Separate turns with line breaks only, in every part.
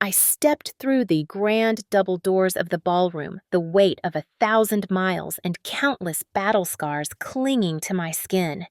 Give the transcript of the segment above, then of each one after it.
I stepped through the grand double doors of the ballroom, the weight of 1,000 miles and countless battle scars clinging to my skin.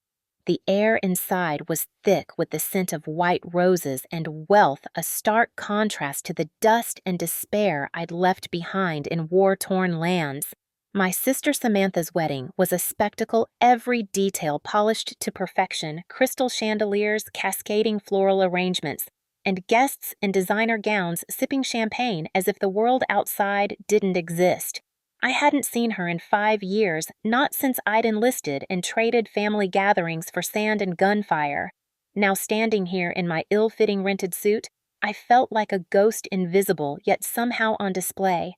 The air inside was thick with the scent of white roses and wealth, a stark contrast to the dust and despair I'd left behind in war-torn lands. My sister Samantha's wedding was a spectacle, every detail polished to perfection, crystal chandeliers, cascading floral arrangements, and guests in designer gowns sipping champagne as if the world outside didn't exist. I hadn't seen her in 5 years, not since I'd enlisted and traded family gatherings for sand and gunfire. Now standing here in my ill-fitting rented suit, I felt like a ghost, invisible yet somehow on display.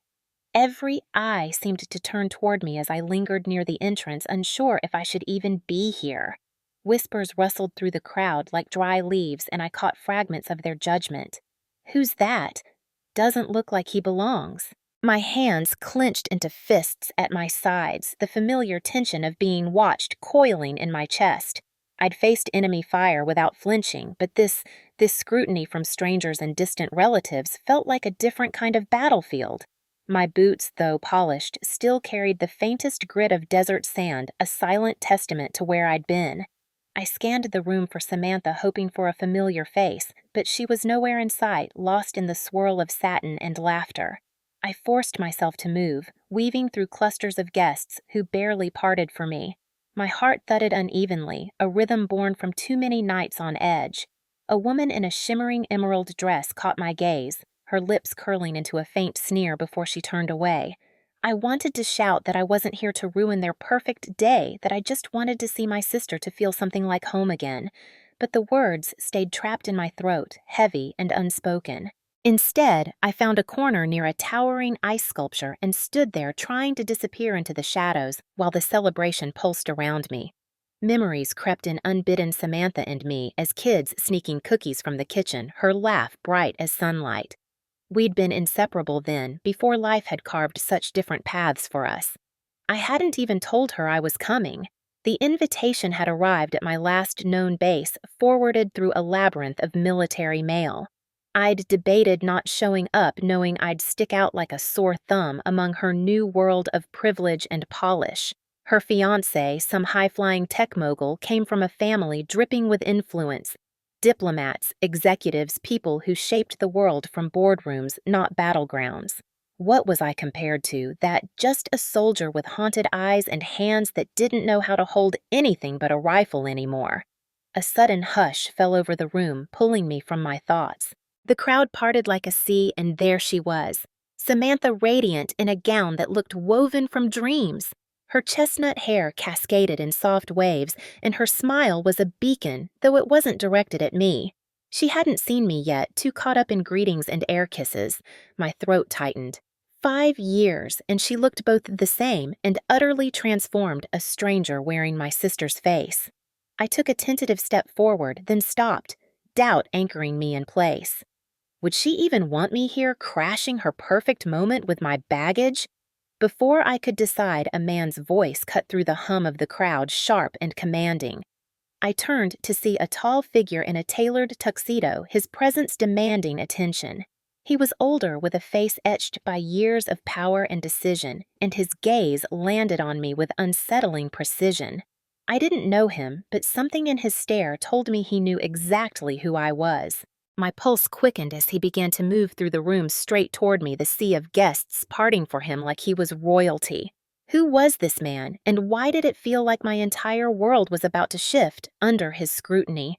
Every eye seemed to turn toward me as I lingered near the entrance, unsure if I should even be here. Whispers rustled through the crowd like dry leaves, and I caught fragments of their judgment. "Who's that? Doesn't look like he belongs." My hands clenched into fists at my sides, the familiar tension of being watched coiling in my chest. I'd faced enemy fire without flinching, but this scrutiny from strangers and distant relatives felt like a different kind of battlefield. My boots, though polished, still carried the faintest grit of desert sand, a silent testament to where I'd been. I scanned the room for Samantha, hoping for a familiar face, but she was nowhere in sight, lost in the swirl of satin and laughter. I forced myself to move, weaving through clusters of guests who barely parted for me. My heart thudded unevenly, a rhythm born from too many nights on edge. A woman in a shimmering emerald dress caught my gaze, her lips curling into a faint sneer before she turned away. I wanted to shout that I wasn't here to ruin their perfect day, that I just wanted to see my sister to feel something like home again. But the words stayed trapped in my throat, heavy and unspoken. Instead, I found a corner near a towering ice sculpture and stood there trying to disappear into the shadows while the celebration pulsed around me. Memories crept in unbidden Samantha and me as kids sneaking cookies from the kitchen, her laugh bright as sunlight. We'd been inseparable then, before life had carved such different paths for us. I hadn't even told her I was coming. The invitation had arrived at my last known base, forwarded through a labyrinth of military mail. I'd debated not showing up, knowing I'd stick out like a sore thumb among her new world of privilege and polish. Her fiancé, some high-flying tech mogul, came from a family dripping with influence. Diplomats, executives, people who shaped the world from boardrooms, not battlegrounds. What was I compared to? That just a soldier with haunted eyes and hands that didn't know how to hold anything but a rifle anymore. A sudden hush fell over the room, pulling me from my thoughts. The crowd parted like a sea, and there she was, Samantha, radiant in a gown that looked woven from dreams. Her chestnut hair cascaded in soft waves, and her smile was a beacon, though it wasn't directed at me. She hadn't seen me yet, too caught up in greetings and air kisses. My throat tightened. 5 years, and she looked both the same and utterly transformed, a stranger wearing my sister's face. I took a tentative step forward, then stopped, doubt anchoring me in place. Would she even want me here, crashing her perfect moment with my baggage? Before I could decide, a man's voice cut through the hum of the crowd, sharp and commanding. I turned to see a tall figure in a tailored tuxedo, his presence demanding attention. He was older, with a face etched by years of power and decision, and his gaze landed on me with unsettling precision. I didn't know him, but something in his stare told me he knew exactly who I was. My pulse quickened as he began to move through the room straight toward me, the sea of guests parting for him like he was royalty. Who was this man, and why did it feel like my entire world was about to shift under his scrutiny?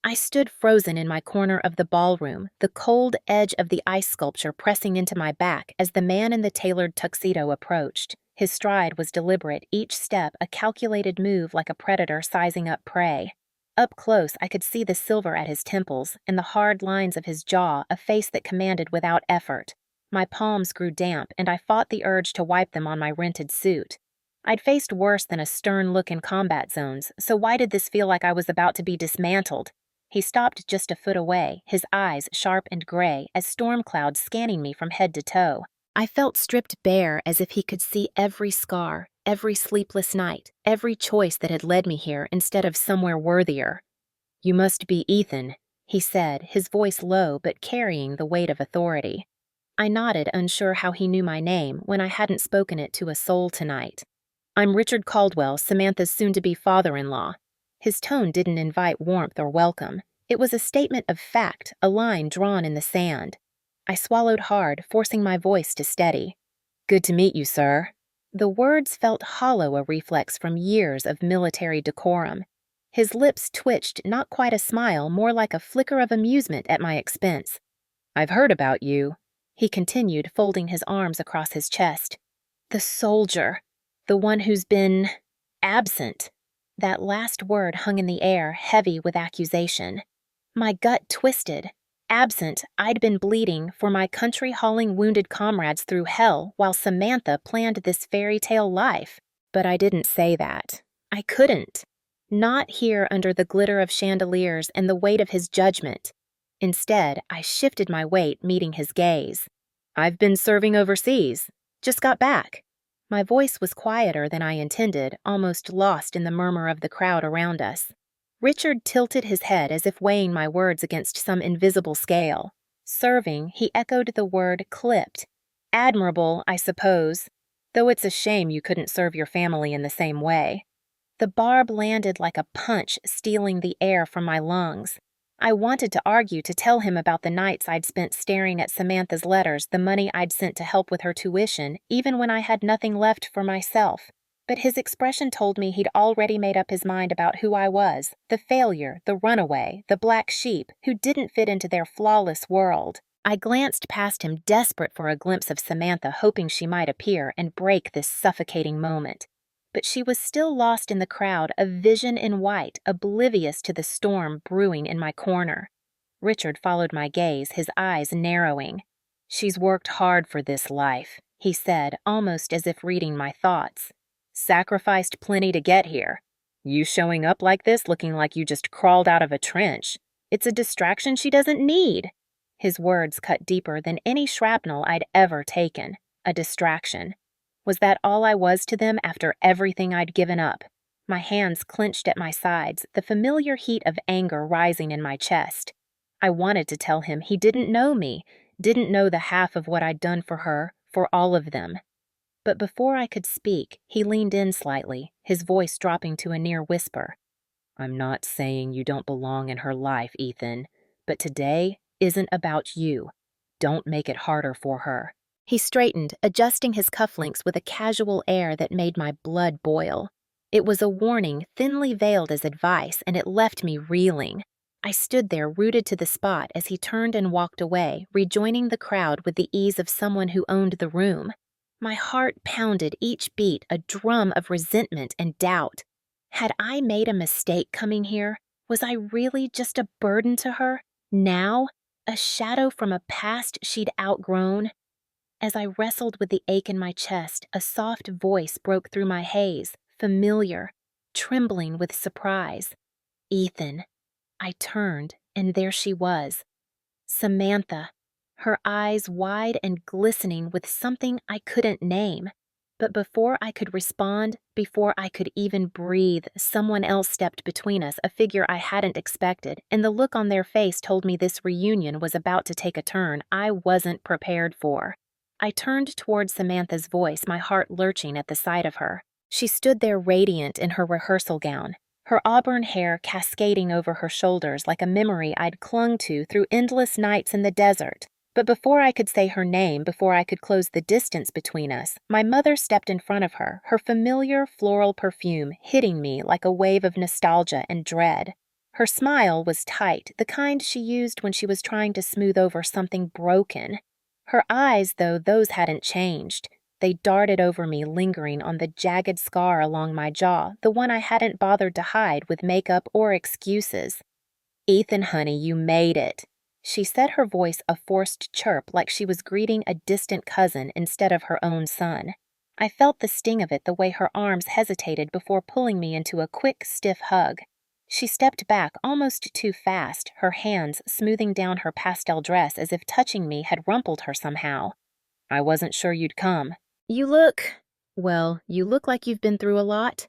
I stood frozen in my corner of the ballroom, the cold edge of the ice sculpture pressing into my back as the man in the tailored tuxedo approached. His stride was deliberate, each step a calculated move like a predator sizing up prey. Up close, I could see the silver at his temples and the hard lines of his jaw, a face that commanded without effort. My palms grew damp, and I fought the urge to wipe them on my rented suit. I'd faced worse than a stern look in combat zones, so why did this feel like I was about to be dismantled? He stopped just a foot away, his eyes sharp and gray, as storm clouds scanning me from head to toe. I felt stripped bare, as if he could see every scar, every sleepless night, every choice that had led me here instead of somewhere worthier. "You must be Ethan," he said, his voice low but carrying the weight of authority. I nodded, unsure how he knew my name when I hadn't spoken it to a soul tonight. I'm Richard Caldwell, Samantha's soon-to-be father-in-law. His tone didn't invite warmth or welcome. It was a statement of fact, a line drawn in the sand. I swallowed hard, forcing my voice to steady. Good to meet you, sir. The words felt hollow, a reflex from years of military decorum. His lips twitched, not quite a smile, more like a flicker of amusement at my expense. I've heard about you, he continued, folding his arms across his chest. The soldier. The one who's been absent. That last word hung in the air, heavy with accusation. My gut twisted. Absent, I'd been bleeding for my country hauling wounded comrades through hell while Samantha planned this fairy tale life. But I didn't say that. I couldn't. Not here under the glitter of chandeliers and the weight of his judgment. Instead, I shifted my weight, meeting his gaze. I've been serving overseas. Just got back. My voice was quieter than I intended, almost lost in the murmur of the crowd around us. Richard tilted his head as if weighing my words against some invisible scale. Serving, he echoed the word clipped. Admirable, I suppose, though it's a shame you couldn't serve your family in the same way. The barb landed like a punch, stealing the air from my lungs. I wanted to argue, to tell him about the nights I'd spent staring at Samantha's letters, the money I'd sent to help with her tuition, even when I had nothing left for myself. But his expression told me he'd already made up his mind about who I was, the failure, the runaway, the black sheep, who didn't fit into their flawless world. I glanced past him, desperate for a glimpse of Samantha, hoping she might appear and break this suffocating moment. But she was still lost in the crowd, a vision in white, oblivious to the storm brewing in my corner. Richard followed my gaze, his eyes narrowing. She's worked hard for this life, he said, almost as if reading my thoughts. Sacrificed plenty to get here. You showing up like this, looking like you just crawled out of a trench. It's a distraction she doesn't need. His words cut deeper than any shrapnel I'd ever taken. A distraction. Was that all I was to them after everything I'd given up? My hands clenched at my sides, the familiar heat of anger rising in my chest. I wanted to tell him he didn't know me, didn't know the half of what I'd done for her, for all of them. But before I could speak, he leaned in slightly, his voice dropping to a near whisper. I'm not saying you don't belong in her life, Ethan, but today isn't about you. Don't make it harder for her. He straightened, adjusting his cufflinks with a casual air that made my blood boil. It was a warning, thinly veiled as advice, and it left me reeling. I stood there, rooted to the spot, as he turned and walked away, rejoining the crowd with the ease of someone who owned the room. My heart pounded, each beat a drum of resentment and doubt. Had I made a mistake coming here? Was I really just a burden to her? Now? A shadow from a past she'd outgrown? As I wrestled with the ache in my chest, a soft voice broke through my haze, familiar, trembling with surprise. Ethan. I turned, and there she was. Samantha, her eyes wide and glistening with something I couldn't name. But before I could respond, before I could even breathe, someone else stepped between us, a figure I hadn't expected, and the look on their face told me this reunion was about to take a turn I wasn't prepared for. I turned toward Samantha's voice, my heart lurching at the sight of her. She stood there radiant in her rehearsal gown, her auburn hair cascading over her shoulders like a memory I'd clung to through endless nights in the desert. But before I could say her name, before I could close the distance between us, my mother stepped in front of her, her familiar floral perfume hitting me like a wave of nostalgia and dread. Her smile was tight, the kind she used when she was trying to smooth over something broken. Her eyes, though, those hadn't changed. They darted over me, lingering on the jagged scar along my jaw, the one I hadn't bothered to hide with makeup or excuses. Ethan, honey, you made it. She said, her voice a forced chirp like she was greeting a distant cousin instead of her own son. I felt the sting of it the way her arms hesitated before pulling me into a quick, stiff hug. She stepped back almost too fast, her hands smoothing down her pastel dress as if touching me had rumpled her somehow. I wasn't sure you'd come. You look like you've been through a lot.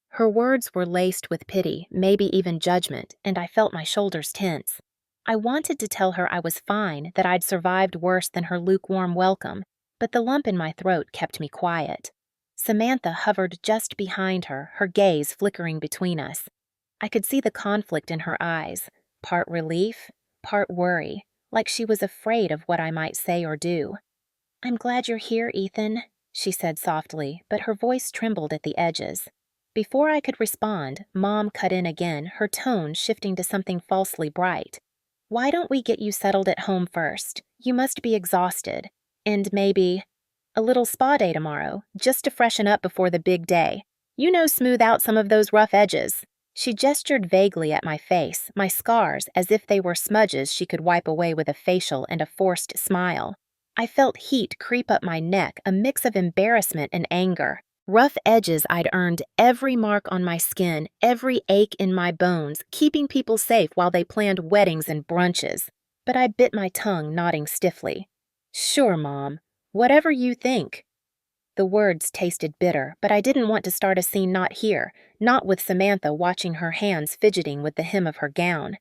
Her words were laced with pity, maybe even judgment, and I felt my shoulders tense. I wanted to tell her I was fine, that I'd survived worse than her lukewarm welcome, but the lump in my throat kept me quiet. Samantha hovered just behind her, her gaze flickering between us. I could see the conflict in her eyes, part relief, part worry, like she was afraid of what I might say or do. "I'm glad you're here, Ethan," she said softly, but her voice trembled at the edges. Before I could respond, Mom cut in again, her tone shifting to something falsely bright. "Why don't we get you settled at home first? You must be exhausted. And maybe a little spa day tomorrow, just to freshen up before the big day. Smooth out some of those rough edges." She gestured vaguely at my face, my scars, as if they were smudges she could wipe away with a facial and a forced smile. I felt heat creep up my neck, a mix of embarrassment and anger. Rough edges I'd earned, every mark on my skin, every ache in my bones, keeping people safe while they planned weddings and brunches. But I bit my tongue, nodding stiffly. "Sure, Mom. Whatever you think." The words tasted bitter, but I didn't want to start a scene not here, not with Samantha watching her hands fidgeting with the hem of her gown.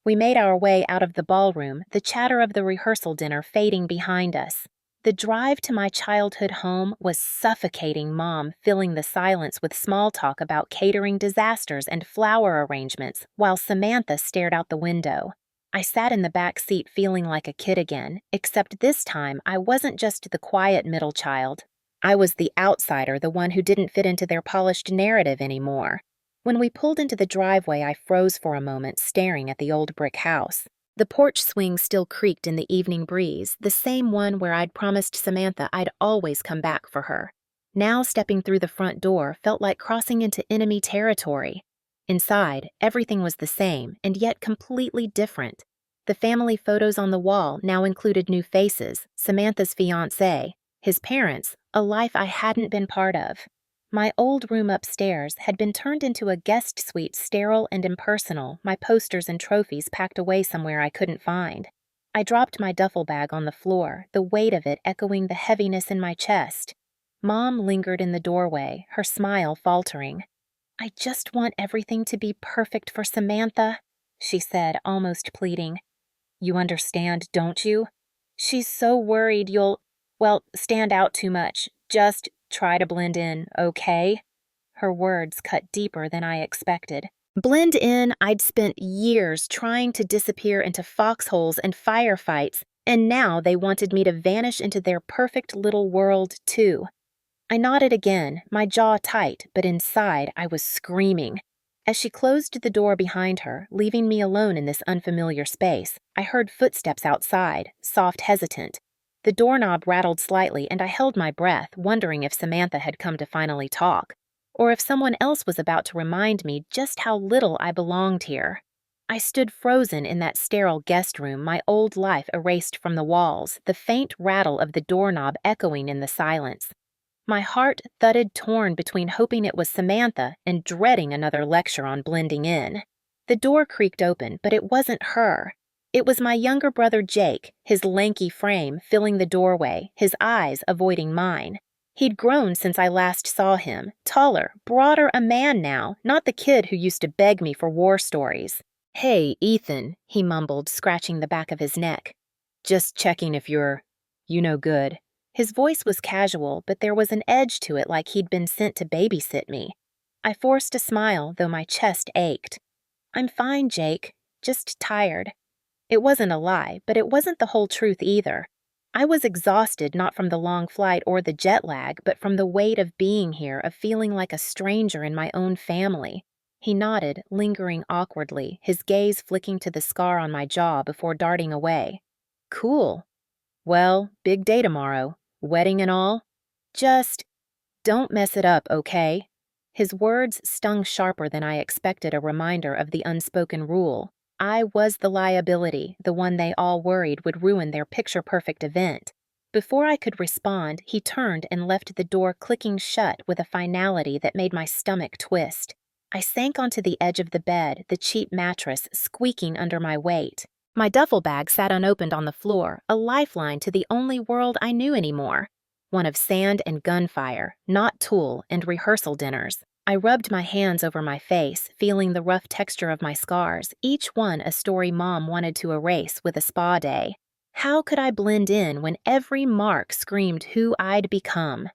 We made our way out of the ballroom, the chatter of the rehearsal dinner fading behind us. The drive to my childhood home was suffocating, Mom filling the silence with small talk about catering disasters and flower arrangements, while Samantha stared out the window. I sat in the back seat feeling like a kid again, except this time I wasn't just the quiet middle child. I was the outsider, the one who didn't fit into their polished narrative anymore. When we pulled into the driveway, I froze for a moment, staring at the old brick house. The porch swing still creaked in the evening breeze, the same one where I'd promised Samantha I'd always come back for her. Now stepping through the front door felt like crossing into enemy territory. Inside, everything was the same, and yet completely different. The family photos on the wall now included new faces, Samantha's fiancé, his parents, a life I hadn't been part of. My old room upstairs had been turned into a guest suite, sterile and impersonal, my posters and trophies packed away somewhere I couldn't find. I dropped my duffel bag on the floor, the weight of it echoing the heaviness in my chest. Mom lingered in the doorway, her smile faltering. "I just want everything to be perfect for Samantha," she said, almost pleading. "You understand, don't you? She's so worried you'll stand out too much. Just try to blend in, okay?" Her words cut deeper than I expected. Blend in, I'd spent years trying to disappear into foxholes and firefights, and now they wanted me to vanish into their perfect little world, too. I nodded again, my jaw tight, but inside I was screaming. As she closed the door behind her, leaving me alone in this unfamiliar space, I heard footsteps outside, soft, hesitant. The doorknob rattled slightly, and I held my breath, wondering if Samantha had come to finally talk, or if someone else was about to remind me just how little I belonged here. I stood frozen in that sterile guest room, my old life erased from the walls, the faint rattle of the doorknob echoing in the silence. My heart thudded, torn between hoping it was Samantha and dreading another lecture on blending in. The door creaked open, but it wasn't her. It was my younger brother Jake, his lanky frame filling the doorway, his eyes avoiding mine. He'd grown since I last saw him, taller, broader, a man now, not the kid who used to beg me for war stories. "Hey, Ethan," he mumbled, scratching the back of his neck. "Just checking if you're, good." His voice was casual, but there was an edge to it like he'd been sent to babysit me. I forced a smile, though my chest ached. "I'm fine, Jake. Just tired." It wasn't a lie, but it wasn't the whole truth either. I was exhausted not from the long flight or the jet lag, but from the weight of being here, of feeling like a stranger in my own family. He nodded, lingering awkwardly, his gaze flicking to the scar on my jaw before darting away. "Cool. Well, big day tomorrow. Wedding and all. Just don't mess it up, okay?" His words stung sharper than I expected, a reminder of the unspoken rule. I was the liability, the one they all worried would ruin their picture-perfect event. Before I could respond, he turned and left the door clicking shut with a finality that made my stomach twist. I sank onto the edge of the bed, the cheap mattress squeaking under my weight. My duffel bag sat unopened on the floor, a lifeline to the only world I knew anymore. One of sand and gunfire, not Tool and rehearsal dinners. I rubbed my hands over my face, feeling the rough texture of my scars, each one a story Mom wanted to erase with a spa day. How could I blend in when every mark screamed who I'd become?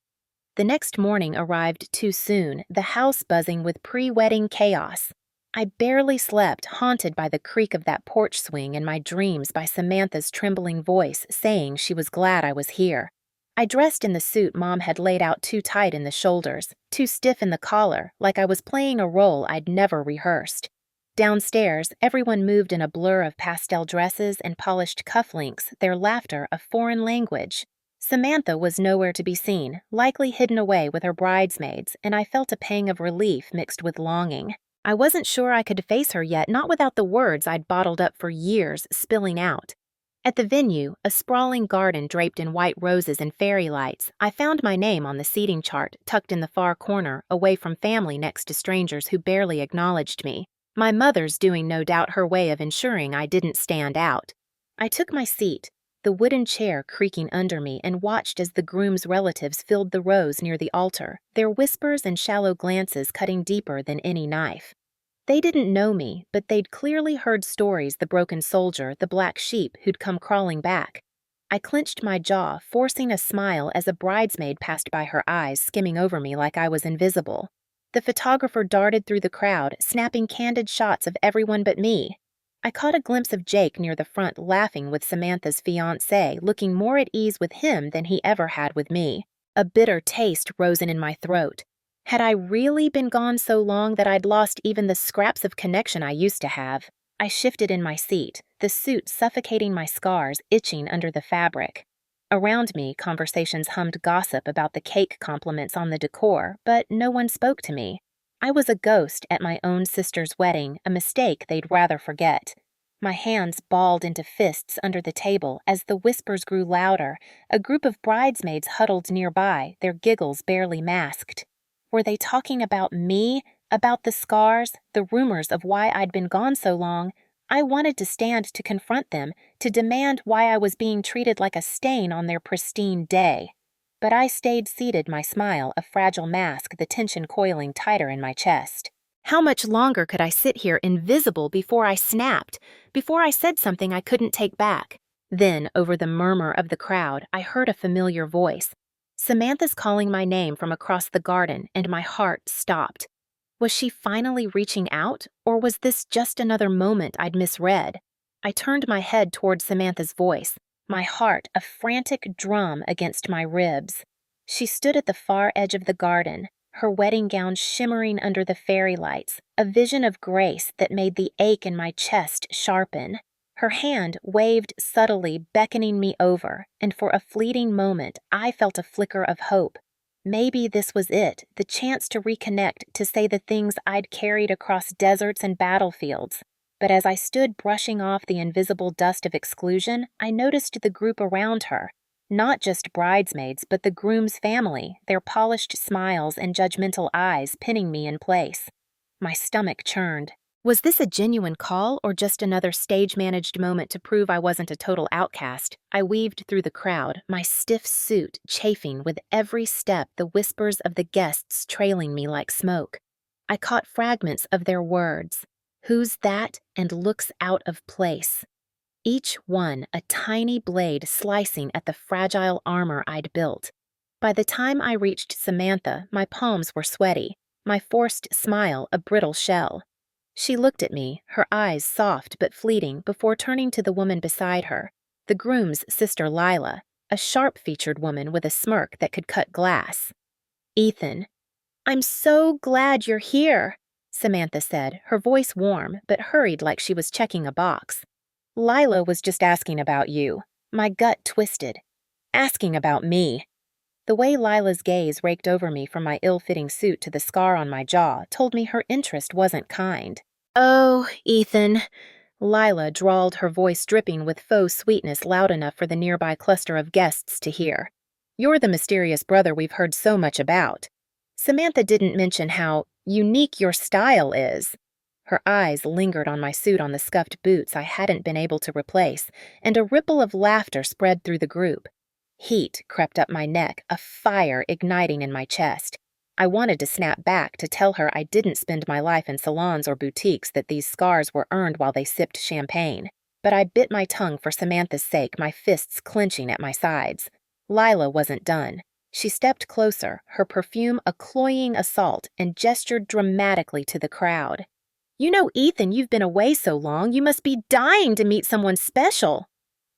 The next morning arrived too soon, the house buzzing with pre-wedding chaos. I barely slept, haunted by the creak of that porch swing and my dreams by Samantha's trembling voice saying she was glad I was here. I dressed in the suit Mom had laid out too tight in the shoulders, too stiff in the collar, like I was playing a role I'd never rehearsed. Downstairs, everyone moved in a blur of pastel dresses and polished cufflinks, their laughter a foreign language. Samantha was nowhere to be seen, likely hidden away with her bridesmaids, and I felt a pang of relief mixed with longing. I wasn't sure I could face her yet, not without the words I'd bottled up for years spilling out. At the venue, a sprawling garden draped in white roses and fairy lights, I found my name on the seating chart, tucked in the far corner, away from family next to strangers who barely acknowledged me. My mother's doing no doubt her way of ensuring I didn't stand out. I took my seat, the wooden chair creaking under me, and watched as the groom's relatives filled the rows near the altar, their whispers and shallow glances cutting deeper than any knife. They didn't know me, but they'd clearly heard stories: the broken soldier, the black sheep who'd come crawling back. I clenched my jaw, forcing a smile as a bridesmaid passed by, her eyes skimming over me like I was invisible. The photographer darted through the crowd, snapping candid shots of everyone but me. I caught a glimpse of Jake near the front, laughing with Samantha's fiancé, looking more at ease with him than he ever had with me. A bitter taste rose in my throat. Had I really been gone so long that I'd lost even the scraps of connection I used to have? I shifted in my seat, the suit suffocating my scars, itching under the fabric. Around me, conversations hummed gossip about the cake compliments on the decor, but no one spoke to me. I was a ghost at my own sister's wedding, a mistake they'd rather forget. My hands balled into fists under the table as the whispers grew louder, a group of bridesmaids huddled nearby, their giggles barely masked. Were they talking about me? About the scars? The rumors of why I'd been gone so long? I wanted to stand to confront them, to demand why I was being treated like a stain on their pristine day. But I stayed seated, my smile a fragile mask, the tension coiling tighter in my chest. How much longer could I sit here invisible before I snapped, before I said something I couldn't take back? Then, over the murmur of the crowd, I heard a familiar voice. Samantha's calling my name from across the garden, and my heart stopped. Was she finally reaching out, or was this just another moment I'd misread? I turned my head toward Samantha's voice, my heart a frantic drum against my ribs. She stood at the far edge of the garden, her wedding gown shimmering under the fairy lights, a vision of grace that made the ache in my chest sharpen. Her hand waved subtly, beckoning me over, and for a fleeting moment I felt a flicker of hope. Maybe this was it, the chance to reconnect, to say the things I'd carried across deserts and battlefields. But as I stood brushing off the invisible dust of exclusion, I noticed the group around her. Not just bridesmaids, but the groom's family, their polished smiles and judgmental eyes pinning me in place. My stomach churned. Was this a genuine call or just another stage-managed moment to prove I wasn't a total outcast? I weaved through the crowd, my stiff suit chafing with every step, the whispers of the guests trailing me like smoke. I caught fragments of their words. Who's that? And looks out of place. Each one a tiny blade slicing at the fragile armor I'd built. By the time I reached Samantha, my palms were sweaty, my forced smile a brittle shell. She looked at me, her eyes soft but fleeting, before turning to the woman beside her, the groom's sister Lila, a sharp-featured woman with a smirk that could cut glass. "Ethan, I'm so glad you're here," Samantha said, her voice warm, but hurried like she was checking a box. "Lila was just asking about you." My gut twisted. Asking about me. The way Lila's gaze raked over me from my ill-fitting suit to the scar on my jaw told me her interest wasn't kind. "Oh, Ethan," Lila drawled, her voice dripping with faux sweetness loud enough for the nearby cluster of guests to hear. "You're the mysterious brother we've heard so much about. Samantha didn't mention how unique your style is." Her eyes lingered on my suit, on the scuffed boots I hadn't been able to replace, and a ripple of laughter spread through the group. Heat crept up my neck, a fire igniting in my chest. I wanted to snap back to tell her I didn't spend my life in salons or boutiques, that these scars were earned while they sipped champagne. But I bit my tongue for Samantha's sake, my fists clenching at my sides. Lila wasn't done. She stepped closer, her perfume a cloying assault, and gestured dramatically to the crowd. "You know, Ethan, you've been away so long, you must be dying to meet someone special."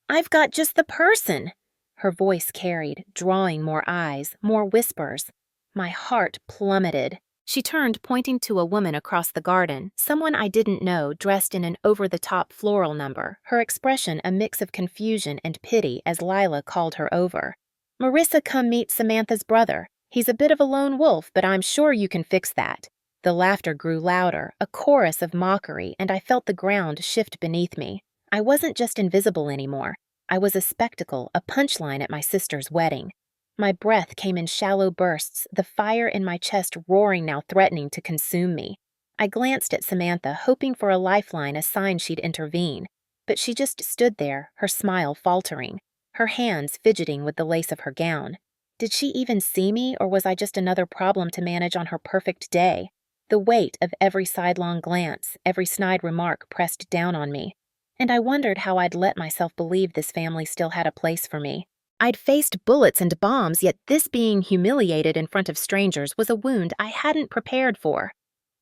"I've got just the person." Her voice carried, drawing more eyes, more whispers. My heart plummeted. She turned, pointing to a woman across the garden, someone I didn't know, dressed in an over-the-top floral number, her expression a mix of confusion and pity as Lila called her over. "Marissa, come meet Samantha's brother. He's a bit of a lone wolf, but I'm sure you can fix that." The laughter grew louder, a chorus of mockery, and I felt the ground shift beneath me. I wasn't just invisible anymore. I was a spectacle, a punchline at my sister's wedding. My breath came in shallow bursts, the fire in my chest roaring now, threatening to consume me. I glanced at Samantha, hoping for a lifeline, a sign she'd intervene. But she just stood there, her smile faltering, her hands fidgeting with the lace of her gown. Did she even see me, or was I just another problem to manage on her perfect day? The weight of every sidelong glance, every snide remark pressed down on me. And I wondered how I'd let myself believe this family still had a place for me. I'd faced bullets and bombs, yet this being humiliated in front of strangers was a wound I hadn't prepared for.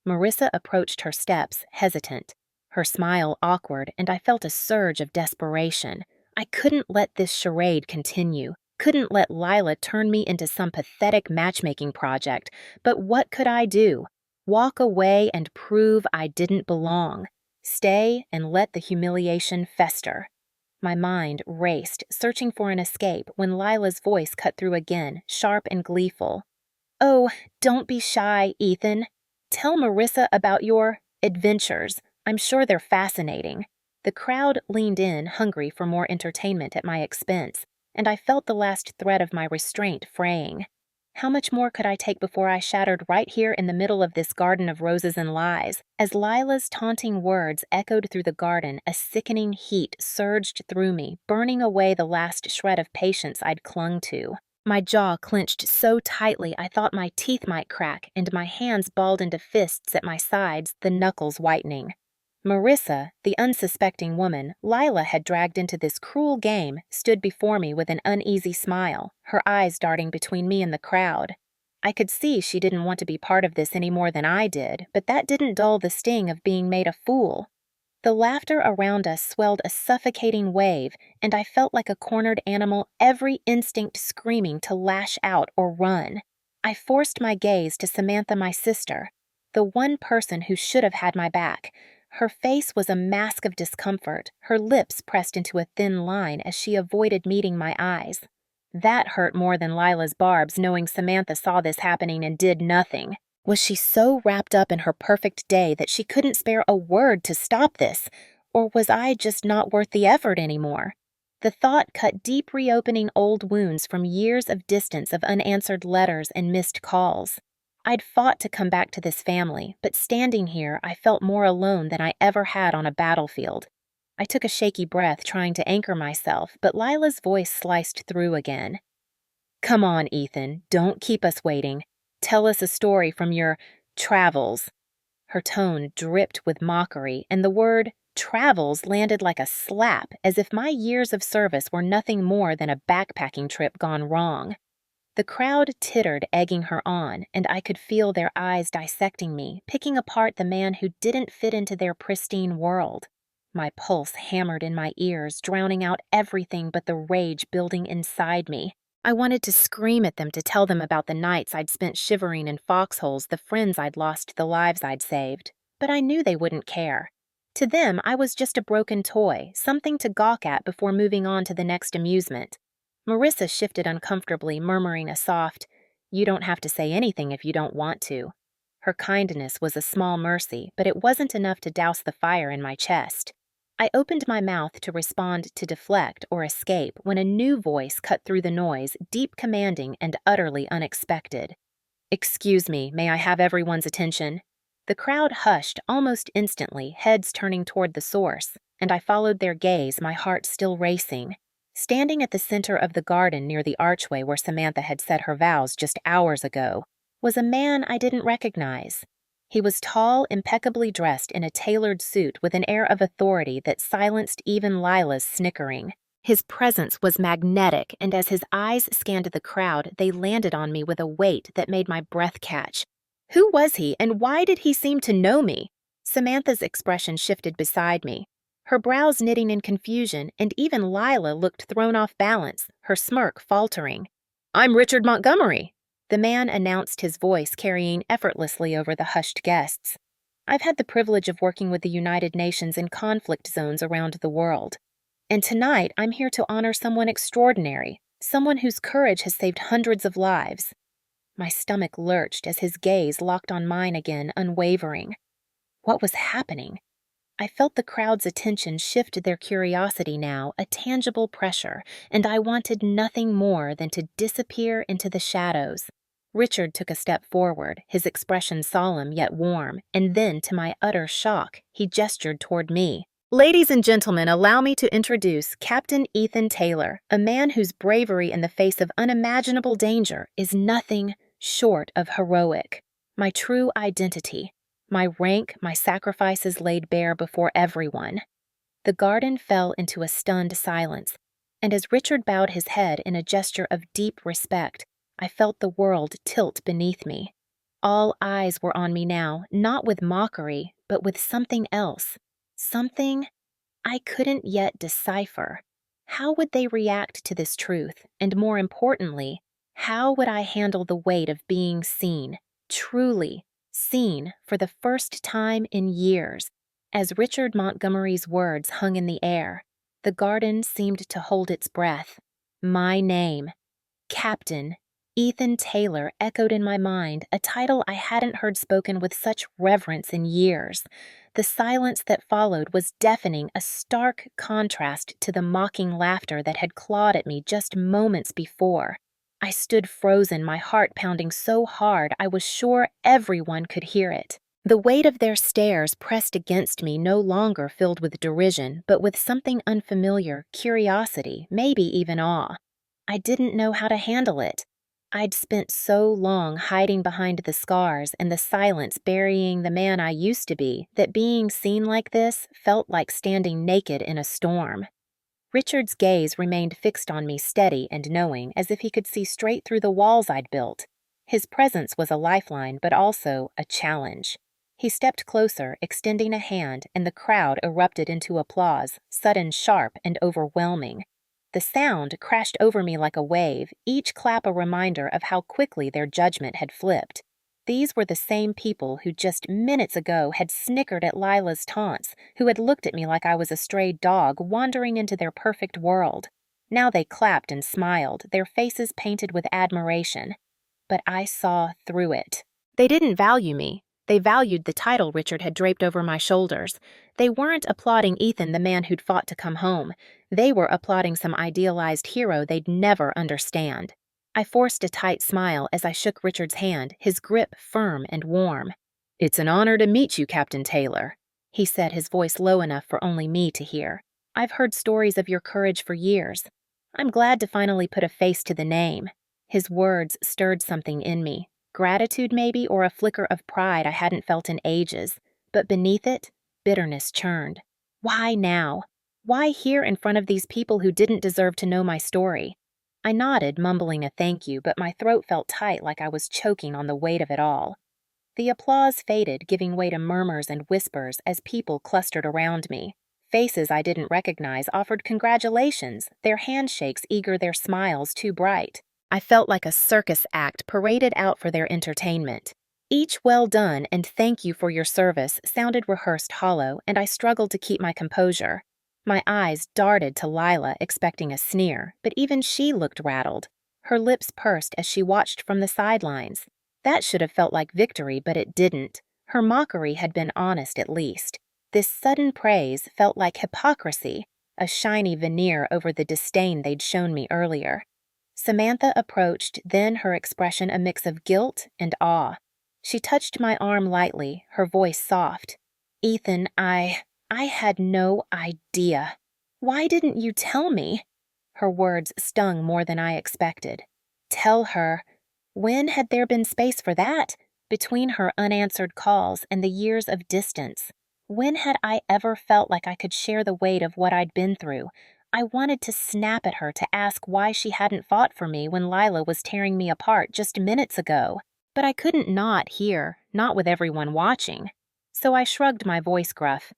Marissa approached her steps, hesitant, her smile awkward, and I felt a surge of desperation. I couldn't let this charade continue, couldn't let Lila turn me into some pathetic matchmaking project, but what could I do? Walk away and prove I didn't belong? Stay and let the humiliation fester? My mind raced, searching for an escape, when Lila's voice cut through again, sharp and gleeful. "Oh, don't be shy, Ethan. Tell Marissa about your adventures. I'm sure they're fascinating." The crowd leaned in, hungry for more entertainment at my expense, and I felt the last thread of my restraint fraying. How much more could I take before I shattered right here in the middle of this garden of roses and lies? As Lila's taunting words echoed through the garden, a sickening heat surged through me, burning away the last shred of patience I'd clung to. My jaw clenched so tightly I thought my teeth might crack, and my hands balled into fists at my sides, the knuckles whitening. Marissa, the unsuspecting woman Lila had dragged into this cruel game, stood before me with an uneasy smile, her eyes darting between me and the crowd. I could see she didn't want to be part of this any more than I did, but that didn't dull the sting of being made a fool. The laughter around us swelled a suffocating wave, and I felt like a cornered animal, every instinct screaming to lash out or run. I forced my gaze to Samantha, my sister, the one person who should have had my back. Her face was a mask of discomfort, her lips pressed into a thin line as she avoided meeting my eyes. That hurt more than Lila's barbs, knowing Samantha saw this happening and did nothing. Was she so wrapped up in her perfect day that she couldn't spare a word to stop this? Or was I just not worth the effort anymore? The thought cut deep, reopening old wounds from years of distance of unanswered letters and missed calls. I'd fought to come back to this family, but standing here, I felt more alone than I ever had on a battlefield. I took a shaky breath, trying to anchor myself, but Lila's voice sliced through again. "Come on, Ethan, don't keep us waiting. Tell us a story from your travels." Her tone dripped with mockery, and the word travels landed like a slap, as if my years of service were nothing more than a backpacking trip gone wrong. The crowd tittered, egging her on, and I could feel their eyes dissecting me, picking apart the man who didn't fit into their pristine world. My pulse hammered in my ears, drowning out everything but the rage building inside me. I wanted to scream at them, to tell them about the nights I'd spent shivering in foxholes, the friends I'd lost, the lives I'd saved. But I knew they wouldn't care. To them, I was just a broken toy, something to gawk at before moving on to the next amusement. Marissa shifted uncomfortably, murmuring a soft, "You don't have to say anything if you don't want to." Her kindness was a small mercy, but it wasn't enough to douse the fire in my chest. I opened my mouth to respond, to deflect or escape, when a new voice cut through the noise, deep, commanding, and utterly unexpected. "Excuse me, may I have everyone's attention?" The crowd hushed almost instantly, heads turning toward the source, and I followed their gaze, my heart still racing. Standing at the center of the garden near the archway where Samantha had said her vows just hours ago, was a man I didn't recognize. He was tall, impeccably dressed in a tailored suit with an air of authority that silenced even Lila's snickering. His presence was magnetic, and as his eyes scanned the crowd, they landed on me with a weight that made my breath catch. Who was he, and why did he seem to know me? Samantha's expression shifted beside me, her brows knitting in confusion, and even Lila looked thrown off balance, her smirk faltering. "I'm Richard Montgomery," the man announced, his voice carrying effortlessly over the hushed guests. "I've had the privilege of working with the United Nations in conflict zones around the world. And tonight, I'm here to honor someone extraordinary, someone whose courage has saved hundreds of lives." My stomach lurched as his gaze locked on mine again, unwavering. What was happening? I felt the crowd's attention shift their curiosity now, a tangible pressure, and I wanted nothing more than to disappear into the shadows. Richard took a step forward, his expression solemn yet warm, and then, to my utter shock, he gestured toward me. "Ladies and gentlemen, allow me to introduce Captain Ethan Taylor, a man whose bravery in the face of unimaginable danger is nothing short of heroic. My true identity, my rank, my sacrifices laid bare before everyone." The garden fell into a stunned silence, and as Richard bowed his head in a gesture of deep respect, I felt the world tilt beneath me. All eyes were on me now, not with mockery, but with something else. Something I couldn't yet decipher. How would they react to this truth? And more importantly, how would I handle the weight of being seen, truly seen for the first time in years? As Richard Montgomery's words hung in the air, the garden seemed to hold its breath. My name, Captain Ethan Taylor, echoed in my mind, a title I hadn't heard spoken with such reverence in years. The silence that followed was deafening, a stark contrast to the mocking laughter that had clawed at me just moments before. I stood frozen, my heart pounding so hard I was sure everyone could hear it. The weight of their stares pressed against me no longer filled with derision, but with something unfamiliar, curiosity, maybe even awe. I didn't know how to handle it. I'd spent so long hiding behind the scars and the silence burying the man I used to be that being seen like this felt like standing naked in a storm. Richard's gaze remained fixed on me, steady and knowing, as if he could see straight through the walls I'd built. His presence was a lifeline, but also a challenge. He stepped closer, extending a hand, and the crowd erupted into applause, sudden, sharp, and overwhelming. The sound crashed over me like a wave, each clap a reminder of how quickly their judgment had flipped. These were the same people who just minutes ago had snickered at Lila's taunts, who had looked at me like I was a stray dog wandering into their perfect world. Now they clapped and smiled, their faces painted with admiration. But I saw through it. They didn't value me. They valued the title Richard had draped over my shoulders. They weren't applauding Ethan, the man who'd fought to come home. They were applauding some idealized hero they'd never understand. I forced a tight smile as I shook Richard's hand, his grip firm and warm. "It's an honor to meet you, Captain Taylor," he said, his voice low enough for only me to hear. "I've heard stories of your courage for years. I'm glad to finally put a face to the name." His words stirred something in me. Gratitude maybe, or a flicker of pride I hadn't felt in ages. But beneath it, bitterness churned. Why now? Why here in front of these people who didn't deserve to know my story? I nodded, mumbling a thank you, but my throat felt tight like I was choking on the weight of it all. The applause faded, giving way to murmurs and whispers as people clustered around me. Faces I didn't recognize offered congratulations, their handshakes eager, their smiles too bright. I felt like a circus act paraded out for their entertainment. Each "well done" and "thank you for your service" sounded rehearsed hollow, and I struggled to keep my composure. My eyes darted to Lila, expecting a sneer, but even she looked rattled. Her lips pursed as she watched from the sidelines. That should have felt like victory, but it didn't. Her mockery had been honest at least. This sudden praise felt like hypocrisy, a shiny veneer over the disdain they'd shown me earlier. Samantha approached, then her expression a mix of guilt and awe. She touched my arm lightly, her voice soft. "Ethan, I had no idea. Why didn't you tell me?" Her words stung more than I expected. "Tell her When had there been space for that? Between her unanswered calls and the years of distance. When had I ever felt like I could share the weight of what I'd been through? I wanted to snap at her to ask why she hadn't fought for me when Lila was tearing me apart just minutes ago. But I couldn't not hear, not with everyone watching. So I shrugged my voice gruff.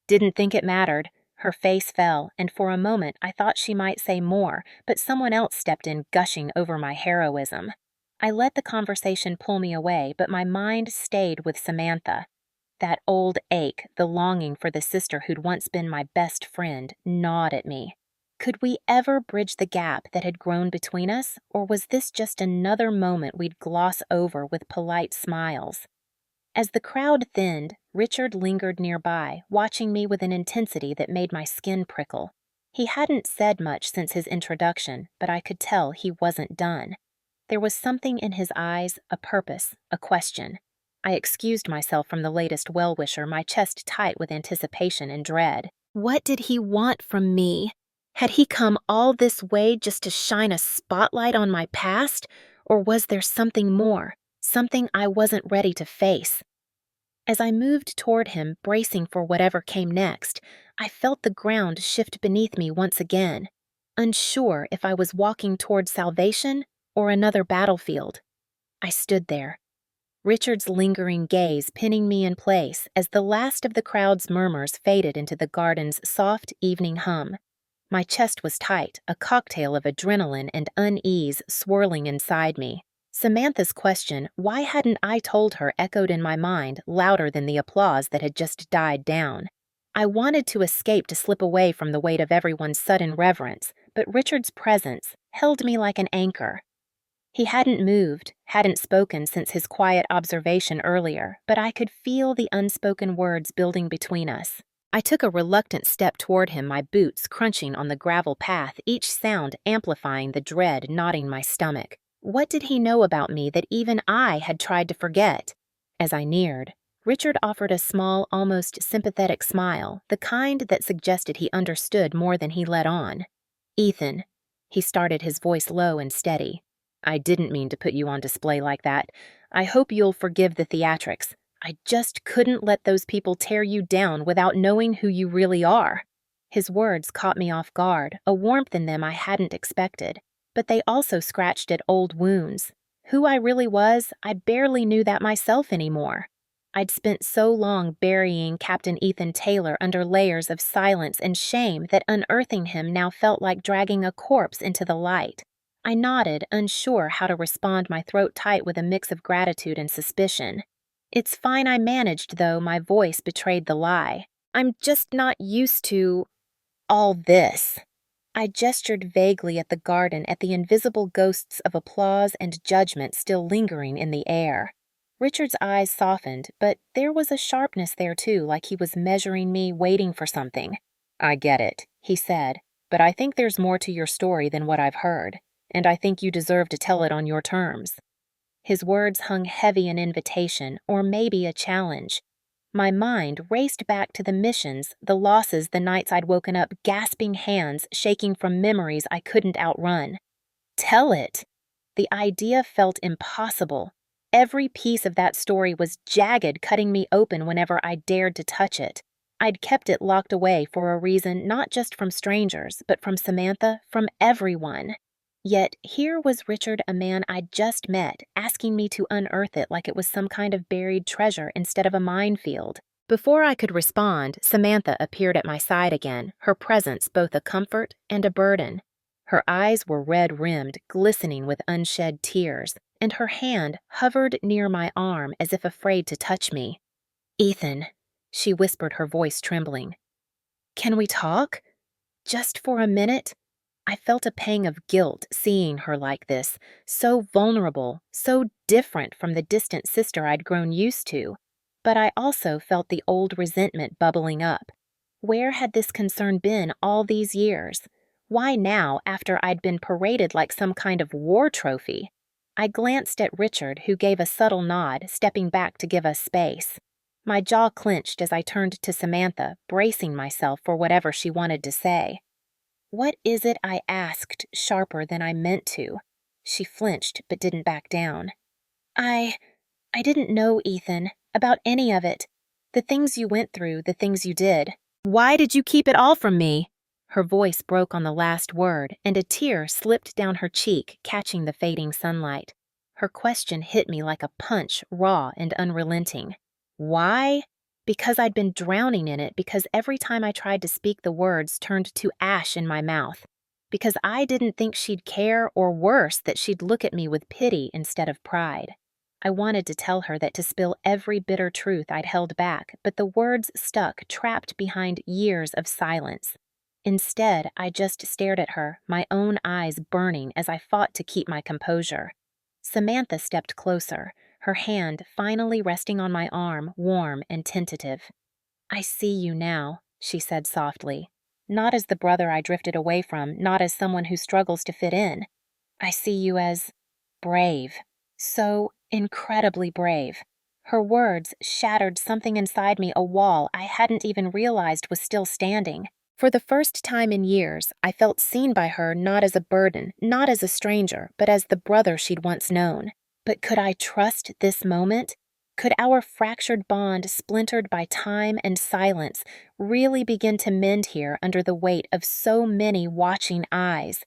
Didn't think it mattered. Her face fell, and for a moment I thought she might say more, but someone else stepped in gushing over my heroism. I let the conversation pull me away, but my mind stayed with Samantha. That old ache, the longing for the sister who'd once been my best friend, gnawed at me. Could we ever bridge the gap that had grown between us, or was this just another moment we'd gloss over with polite smiles? As the crowd thinned, Richard lingered nearby, watching me with an intensity that made my skin prickle. He hadn't said much since his introduction, but I could tell he wasn't done. There was something in his eyes, a purpose, a question. I excused myself from the latest well-wisher, my chest tight with anticipation and dread. What did he want from me? Had he come all this way just to shine a spotlight on my past? Or was there something more, something I wasn't ready to face? As I moved toward him, bracing for whatever came next, I felt the ground shift beneath me once again, unsure if I was walking toward salvation or another battlefield. I stood there, Richard's lingering gaze pinning me in place as the last of the crowd's murmurs faded into the garden's soft evening hum. My chest was tight, a cocktail of adrenaline and unease swirling inside me. Samantha's question, why hadn't I told her, echoed in my mind louder than the applause that had just died down. I wanted to escape to slip away from the weight of everyone's sudden reverence, but Richard's presence held me like an anchor. He hadn't moved, hadn't spoken since his quiet observation earlier, but I could feel the unspoken words building between us. I took a reluctant step toward him, my boots crunching on the gravel path, each sound amplifying the dread knotting my stomach. What did he know about me that even I had tried to forget? As I neared, Richard offered a small, almost sympathetic smile, the kind that suggested he understood more than he let on. Ethan, he started, his voice low and steady. I didn't mean to put you on display like that. I hope you'll forgive the theatrics. I just couldn't let those people tear you down without knowing who you really are. His words caught me off guard, a warmth in them I hadn't expected. But they also scratched at old wounds. Who I really was, I barely knew that myself anymore. I'd spent so long burying Captain Ethan Taylor under layers of silence and shame that unearthing him now felt like dragging a corpse into the light. I nodded, unsure how to respond, my throat tight with a mix of gratitude and suspicion. It's fine I managed, though, my voice betrayed the lie. I'm just not used to all this. I gestured vaguely at the garden, at the invisible ghosts of applause and judgment still lingering in the air. Richard's eyes softened, but there was a sharpness there too, like he was measuring me, waiting for something. I get it, he said, but I think there's more to your story than what I've heard, and I think you deserve to tell it on your terms. His words hung heavy in invitation, or maybe a challenge. My mind raced back to the missions, the losses, the nights I'd woken up gasping hands, shaking from memories I couldn't outrun. Tell it! The idea felt impossible. Every piece of that story was jagged, cutting me open whenever I dared to touch it. I'd kept it locked away for a reason, not just from strangers, but from Samantha, from everyone. Yet here was Richard, a man I'd just met, asking me to unearth it like it was some kind of buried treasure instead of a minefield. Before I could respond, Samantha appeared at my side again, her presence both a comfort and a burden. Her eyes were red-rimmed, glistening with unshed tears, and her hand hovered near my arm as if afraid to touch me. "Ethan," she whispered, her voice trembling. "Can we talk? Just for a minute?" I felt a pang of guilt seeing her like this, so vulnerable, so different from the distant sister I'd grown used to. But I also felt the old resentment bubbling up. Where had this concern been all these years? Why now, after I'd been paraded like some kind of war trophy? I glanced at Richard, who gave a subtle nod, stepping back to give us space. My jaw clenched as I turned to Samantha, bracing myself for whatever she wanted to say. What is it I asked sharper than I meant to? She flinched but didn't back down. I didn't know, Ethan, about any of it. The things you went through, the things you did. Why did you keep it all from me? Her voice broke on the last word, and a tear slipped down her cheek, catching the fading sunlight. Her question hit me like a punch, raw and unrelenting. Why? Because I'd been drowning in it, because every time I tried to speak, the words turned to ash in my mouth. Because I didn't think she'd care, or worse, that she'd look at me with pity instead of pride. I wanted to tell her that to spill every bitter truth I'd held back, but the words stuck, trapped behind years of silence. Instead, I just stared at her, my own eyes burning as I fought to keep my composure. Samantha stepped closer, her hand finally resting on my arm, warm and tentative. I see you now, she said softly. Not as the brother I drifted away from, not as someone who struggles to fit in. I see you as brave. So incredibly brave. Her words shattered something inside me, a wall I hadn't even realized was still standing. For the first time in years, I felt seen by her not as a burden, not as a stranger, but as the brother she'd once known. But could I trust this moment? Could our fractured bond, splintered by time and silence, really begin to mend here under the weight of so many watching eyes?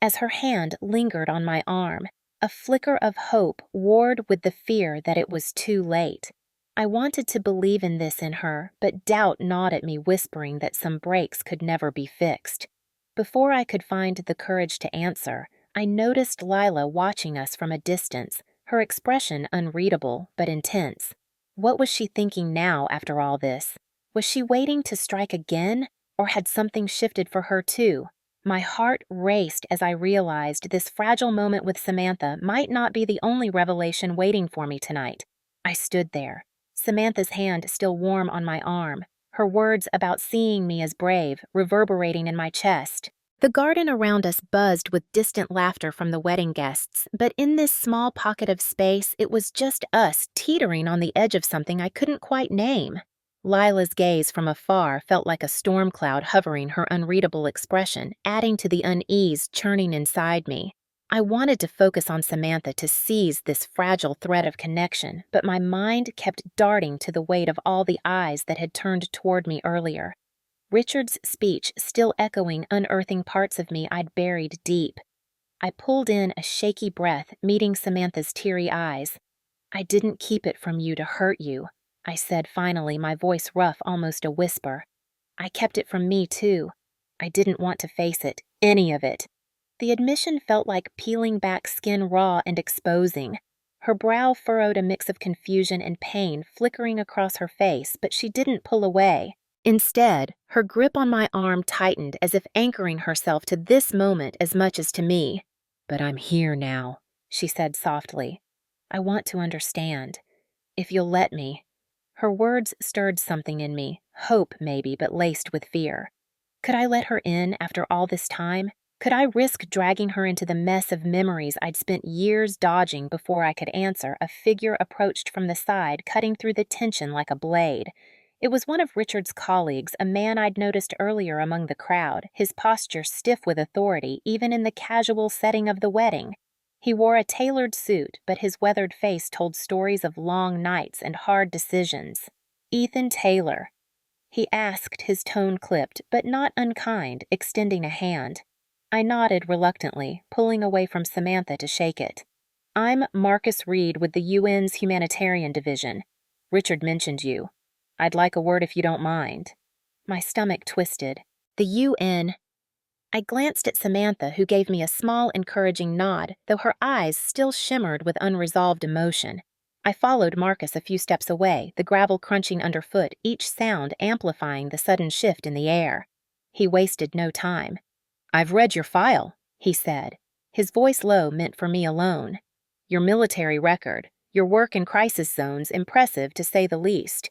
As her hand lingered on my arm, a flicker of hope warred with the fear that it was too late. I wanted to believe in this in her, but doubt gnawed at me, whispering that some breaks could never be fixed. Before I could find the courage to answer, I noticed Lila watching us from a distance, her expression unreadable but intense. What was she thinking now after all this? Was she waiting to strike again, or had something shifted for her too? My heart raced as I realized this fragile moment with Samantha might not be the only revelation waiting for me tonight. I stood there, Samantha's hand still warm on my arm, her words about seeing me as brave reverberating in my chest. The garden around us buzzed with distant laughter from the wedding guests, but in this small pocket of space, it was just us teetering on the edge of something I couldn't quite name. Lila's gaze from afar felt like a storm cloud hovering, her unreadable expression adding to the unease churning inside me. I wanted to focus on Samantha to seize this fragile thread of connection, but my mind kept darting to the weight of all the eyes that had turned toward me earlier. Richard's speech still echoing, unearthing parts of me I'd buried deep. I pulled in a shaky breath, meeting Samantha's teary eyes. I didn't keep it from you to hurt you, I said finally, my voice rough, almost a whisper. I kept it from me, too. I didn't want to face it, any of it. The admission felt like peeling back skin raw and exposing. Her brow furrowed a mix of confusion and pain flickering across her face, but she didn't pull away. Instead, her grip on my arm tightened as if anchoring herself to this moment as much as to me. But I'm here now, she said softly. I want to understand. If you'll let me. Her words stirred something in me, hope maybe, but laced with fear. Could I let her in after all this time? Could I risk dragging her into the mess of memories I'd spent years dodging before I could answer? A figure approached from the side, cutting through the tension like a blade. It was one of Richard's colleagues, a man I'd noticed earlier among the crowd, his posture stiff with authority even in the casual setting of the wedding. He wore a tailored suit, but his weathered face told stories of long nights and hard decisions. Ethan Taylor. He asked, his tone clipped, but not unkind, extending a hand. I nodded reluctantly, pulling away from Samantha to shake it. I'm Marcus Reed with the UN's Humanitarian Division. Richard mentioned you. I'd like a word if you don't mind. My stomach twisted. The UN. I glanced at Samantha, who gave me a small, encouraging nod, though her eyes still shimmered with unresolved emotion. I followed Marcus a few steps away, the gravel crunching underfoot, each sound amplifying the sudden shift in the air. He wasted no time. I've read your file, he said, his voice low, meant for me alone. Your military record, your work in crisis zones, impressive to say the least.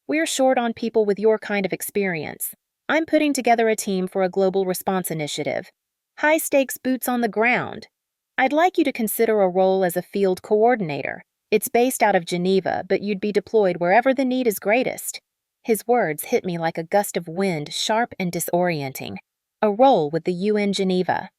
We're short on people with your kind of experience. I'm putting together a team for a global response initiative. High-stakes boots on the ground. I'd like you to consider a role as a field coordinator. It's based out of Geneva, but you'd be deployed wherever the need is greatest. His words hit me like a gust of wind, sharp and disorienting. A role with the UN Geneva.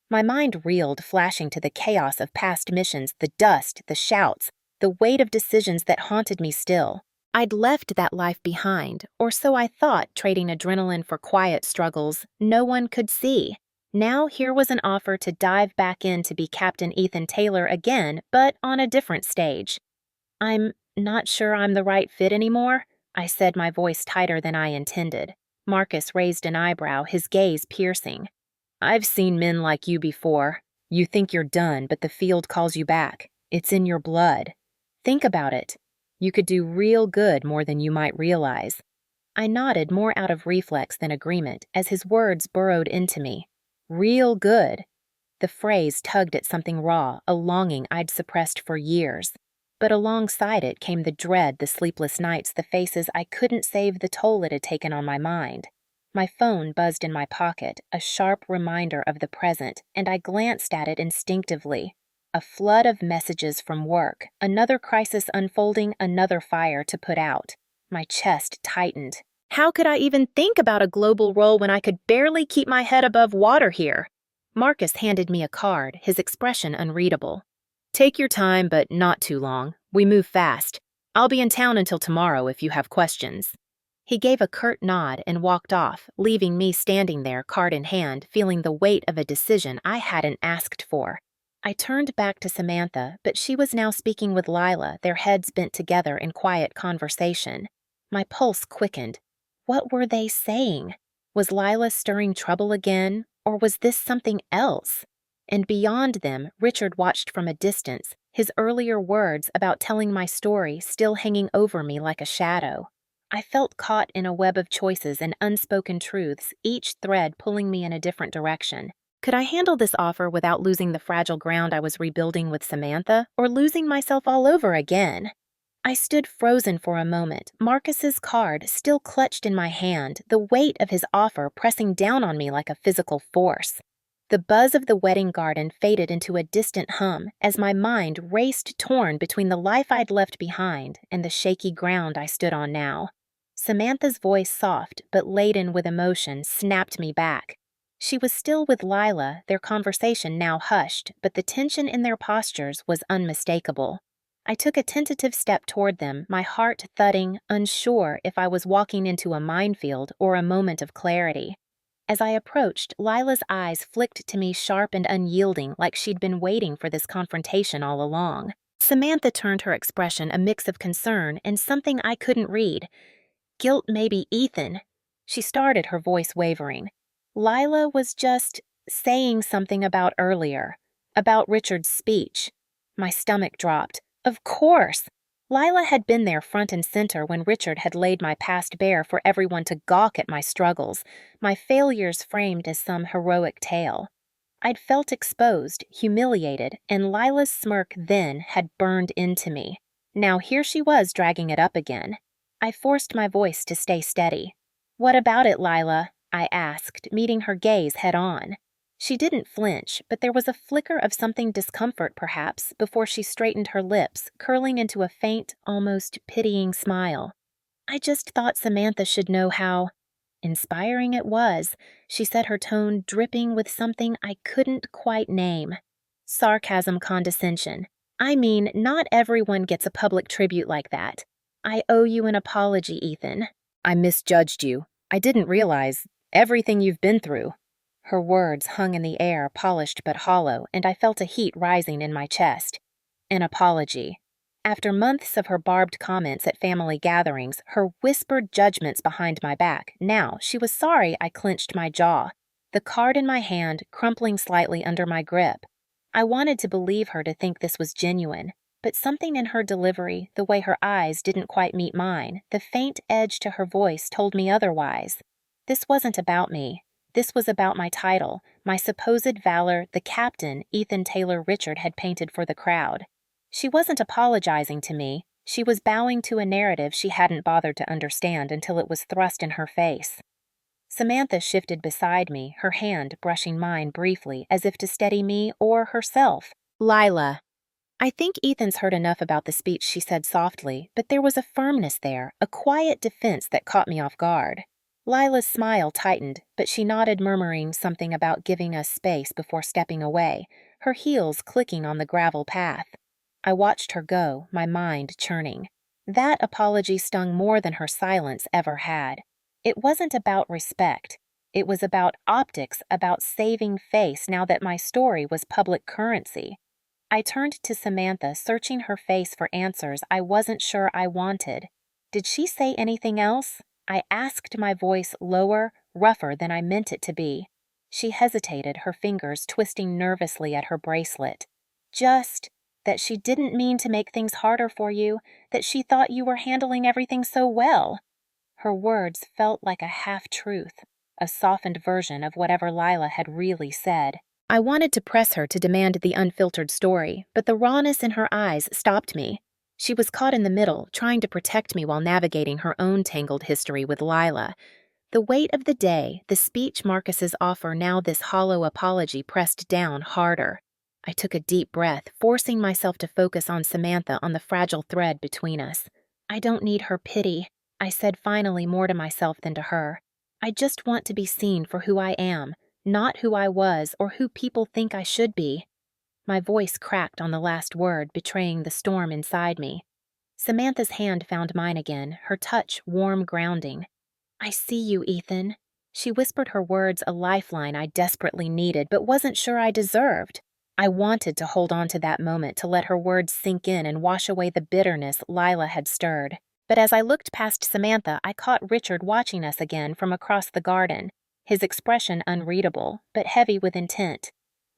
My mind reeled, flashing to the chaos of past missions, the dust, the shouts, the weight of decisions that haunted me still. I'd left that life behind, or so I thought, trading adrenaline for quiet struggles no one could see. Now here was an offer to dive back in to be Captain Ethan Taylor again, but on a different stage. I'm not sure I'm the right fit anymore, I said, my voice tighter than I intended. Marcus raised an eyebrow, his gaze piercing. I've seen men like you before. You think you're done, but the field calls you back. It's in your blood. Think about it. You could do real good more than you might realize. I nodded, more out of reflex than agreement, as his words burrowed into me. Real good. The phrase tugged at something raw, a longing I'd suppressed for years. But alongside it came the dread, the sleepless nights, the faces I couldn't save the toll it had taken on my mind. My phone buzzed in my pocket, a sharp reminder of the present, and I glanced at it instinctively. A flood of messages from work, another crisis unfolding, another fire to put out. My chest tightened. How could I even think about a global role when I could barely keep my head above water here? Marcus handed me a card, his expression unreadable. Take your time, but not too long. We move fast. I'll be in town until tomorrow if you have questions. He gave a curt nod and walked off, leaving me standing there, card in hand, feeling the weight of a decision I hadn't asked for. I turned back to Samantha, but she was now speaking with Lila, their heads bent together in quiet conversation. My pulse quickened. What were they saying? Was Lila stirring trouble again, or was this something else? And beyond them, Richard watched from a distance, his earlier words about telling my story still hanging over me like a shadow. I felt caught in a web of choices and unspoken truths, each thread pulling me in a different direction. Could I handle this offer without losing the fragile ground I was rebuilding with Samantha, or losing myself all over again? I stood frozen for a moment, Marcus's card still clutched in my hand, the weight of his offer pressing down on me like a physical force. The buzz of the wedding garden faded into a distant hum as my mind raced, torn between the life I'd left behind and the shaky ground I stood on now. Samantha's voice, soft but laden with emotion, snapped me back. She was still with Lila, their conversation now hushed, but the tension in their postures was unmistakable. I took a tentative step toward them, my heart thudding, unsure if I was walking into a minefield or a moment of clarity. As I approached, Lila's eyes flicked to me sharp and unyielding, like she'd been waiting for this confrontation all along. Samantha turned, her expression a mix of concern and something I couldn't read. Guilt, maybe, Ethan. She started, her voice wavering. Lila was just saying something about earlier, about Richard's speech. My stomach dropped. Of course! Lila had been there front and center when Richard had laid my past bare for everyone to gawk at my struggles, my failures framed as some heroic tale. I'd felt exposed, humiliated, and Lila's smirk then had burned into me. Now here she was dragging it up again. I forced my voice to stay steady. What about it, Lila? I asked, meeting her gaze head-on. She didn't flinch, but there was a flicker of something discomfort, perhaps, before she straightened her lips, curling into a faint, almost pitying smile. I just thought Samantha should know how inspiring it was, she said, her tone dripping with something I couldn't quite name. Sarcasm, condescension. I mean, not everyone gets a public tribute like that. I owe you an apology, Ethan. I misjudged you. I didn't realize everything you've been through. Her words hung in the air, polished but hollow, and I felt a heat rising in my chest. An apology. After months of her barbed comments at family gatherings, her whispered judgments behind my back, now she was sorry. I clenched my jaw, the card in my hand crumpling slightly under my grip. I wanted to believe her, to think this was genuine, but something in her delivery, the way her eyes didn't quite meet mine, the faint edge to her voice told me otherwise. This wasn't about me. This was about my title, my supposed valor, the captain Ethan Taylor Richard had painted for the crowd. She wasn't apologizing to me. She was bowing to a narrative she hadn't bothered to understand until it was thrust in her face. Samantha shifted beside me, her hand brushing mine briefly, as if to steady me or herself. Lila. I think Ethan's heard enough about the speech, she said softly, but there was a firmness there, a quiet defense that caught me off guard. Lila's smile tightened, but she nodded, murmuring something about giving us space before stepping away, her heels clicking on the gravel path. I watched her go, my mind churning. That apology stung more than her silence ever had. It wasn't about respect. It was about optics, about saving face now that my story was public currency. I turned to Samantha, searching her face for answers I wasn't sure I wanted. Did she say anything else? I asked, my voice lower, rougher than I meant it to be. She hesitated, her fingers twisting nervously at her bracelet. Just that she didn't mean to make things harder for you, that she thought you were handling everything so well. Her words felt like a half-truth, a softened version of whatever Lila had really said. I wanted to press her to demand the unfiltered story, but the rawness in her eyes stopped me. She was caught in the middle, trying to protect me while navigating her own tangled history with Lila. The weight of the day, the speech Marcus's offer, now this hollow apology pressed down harder. I took a deep breath, forcing myself to focus on Samantha, on the fragile thread between us. I don't need her pity, I said finally, more to myself than to her. I just want to be seen for who I am, not who I was or who people think I should be. My voice cracked on the last word, betraying the storm inside me. Samantha's hand found mine again, her touch warm, grounding. I see you, Ethan. She whispered, her words a lifeline I desperately needed but wasn't sure I deserved. I wanted to hold on to that moment, to let her words sink in and wash away the bitterness Lila had stirred. But as I looked past Samantha, I caught Richard watching us again from across the garden, his expression unreadable, but heavy with intent.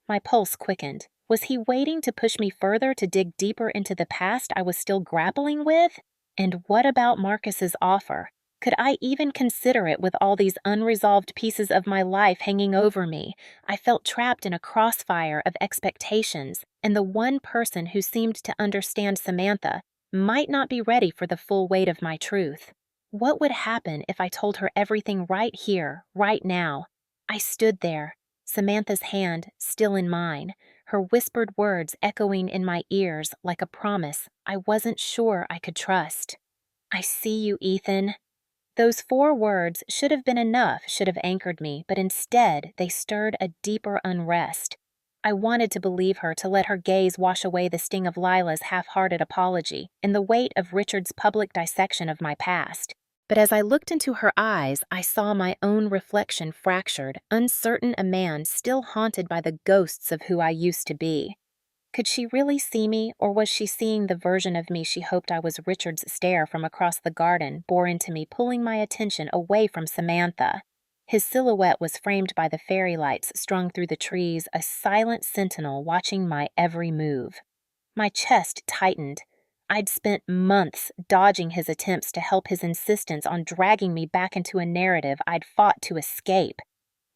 My pulse quickened. Was he waiting to push me further, to dig deeper into the past I was still grappling with? And what about Marcus's offer? Could I even consider it with all these unresolved pieces of my life hanging over me? I felt trapped in a crossfire of expectations, and the one person who seemed to understand Samantha might not be ready for the full weight of my truth. What would happen if I told her everything right here, right now? I stood there, Samantha's hand still in mine, her whispered words echoing in my ears like a promise I wasn't sure I could trust. I see you, Ethan. Those 4 words should have been enough, should have anchored me, but instead they stirred a deeper unrest. I wanted to believe her, to let her gaze wash away the sting of Lila's half-hearted apology and the weight of Richard's public dissection of my past. But as I looked into her eyes, I saw my own reflection fractured, uncertain, a man still haunted by the ghosts of who I used to be. Could she really see me, or was she seeing the version of me she hoped I was? Richard's stare from across the garden bore into me, pulling my attention away from Samantha. His silhouette was framed by the fairy lights strung through the trees, a silent sentinel watching my every move. My chest tightened. I'd spent months dodging his attempts to help, his insistence on dragging me back into a narrative I'd fought to escape.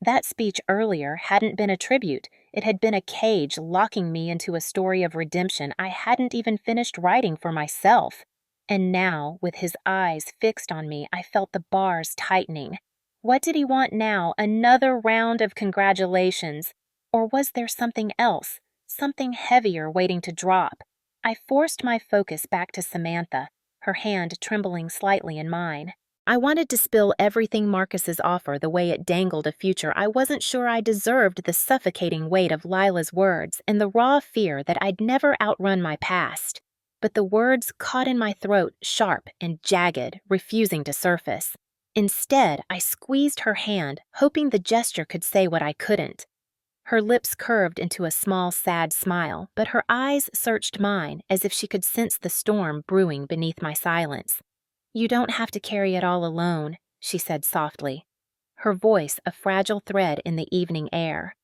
That speech earlier hadn't been a tribute. It had been a cage locking me into a story of redemption I hadn't even finished writing for myself. And now, with his eyes fixed on me, I felt the bars tightening. What did he want now? Another round of congratulations? Or was there something else, something heavier waiting to drop? I forced my focus back to Samantha, her hand trembling slightly in mine. I wanted to spill everything Marcus's offer, the way it dangled a future I wasn't sure I deserved, the suffocating weight of Lila's words, and the raw fear that I'd never outrun my past. But the words caught in my throat, sharp and jagged, refusing to surface. Instead, I squeezed her hand, hoping the gesture could say what I couldn't. Her lips curved into a small, sad smile, but her eyes searched mine as if she could sense the storm brewing beneath my silence. "You don't have to carry it all alone," she said softly, her voice a fragile thread in the evening air.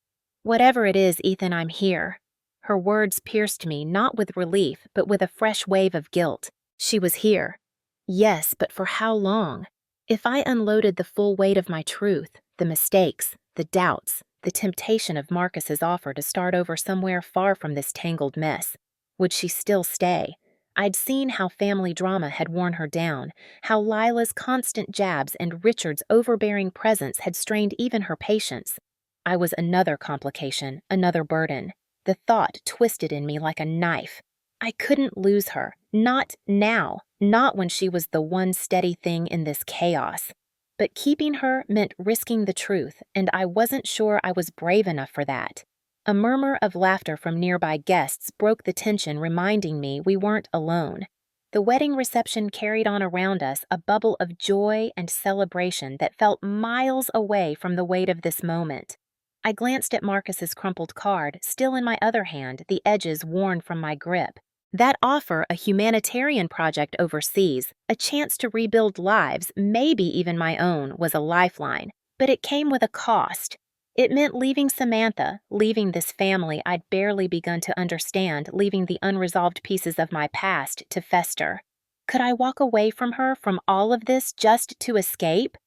"Whatever it is, Ethan, I'm here." Her words pierced me, not with relief, but with a fresh wave of guilt. She was here. Yes, but for how long? If I unloaded the full weight of my truth, the mistakes, the doubts, the temptation of Marcus's offer to start over somewhere far from this tangled mess, would she still stay? I'd seen how family drama had worn her down, how Lila's constant jabs and Richard's overbearing presence had strained even her patience. I was another complication, another burden. The thought twisted in me like a knife. I couldn't lose her, not now, not when she was the one steady thing in this chaos. but keeping her meant risking the truth, and I wasn't sure I was brave enough for that. A murmur of laughter from nearby guests broke the tension, reminding me we weren't alone. The wedding reception carried on around us a bubble of joy and celebration that felt miles away from the weight of this moment. I glanced at Marcus's crumpled card, still in my other hand, the edges worn from my grip. That offer, a humanitarian project overseas, a chance to rebuild lives, maybe even my own, was a lifeline. But it came with a cost. It meant leaving Samantha, leaving this family I'd barely begun to understand, leaving the unresolved pieces of my past to fester. Could I walk away from her, from all of this, just to escape?